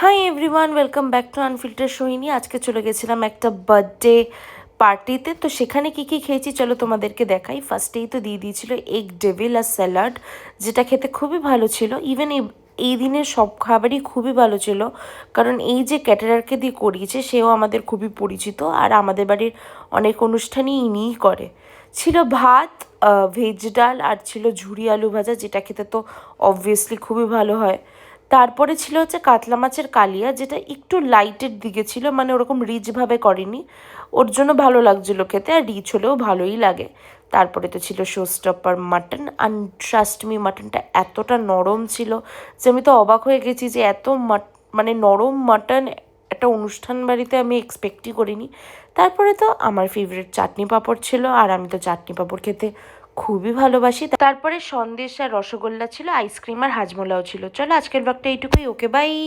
Hi everyone, welcome back to unfilter Sohini. আজকে চলে গেছিলাম একটা বার্থডে পার্টিতে। তো সেখানে কি কি খেয়েছি চলো তোমাদেরকে দেখাই। ফার্স্টেই তো দিয়ে দিয়েছিল এগ ডেভিল আর স্যালাড, যেটা খেতে খুবই ভালো ছিল। ইভেন এই দিনের সব খাবারই খুবই ভালো ছিল, কারণ এই যে ক্যাটারারকে দিয়ে করিয়েছে সেও আমাদের খুবই পরিচিত, আর আমাদের বাড়ির অনেক অনুষ্ঠানই ইনিই করে। ছিল ভাত, ভেজ ডাল, আর ছিল ঝুরি আলু ভাজা, যেটা খেতে তো অবভিয়াসলি খুবই ভালো হয়। তারপরে ছিল হচ্ছে কাতলা মাছের কালিয়া, যেটা একটু লাইটের দিকে ছিল, মানে ওরকম রিচভাবে করেনি, ওর জন্য ভালো লাগছিলো খেতে, আর রিচ হলেও ভালোই লাগে। তারপরে তো ছিল show stopper mutton, and trust me, মাটনটা এতটা নরম ছিল যে আমি তো অবাক হয়ে গেছি যে এত মানে নরম মাটন একটা অনুষ্ঠান বাড়িতে আমি এক্সপেক্টই করিনি। তারপরে তো আমার ফেভারিট চাটনি পাঁপড় ছিল, আর আমি তো চাটনি পাঁপড় খেতে খুবই ভালোবাসি। তারপরে সন্দেশ আর রসগোল্লা ছিল, আইসক্রিম আর হাজমোলাও ছিল। চলো আজকের ব্লগটা এইটুকুই। ওকে, বাই।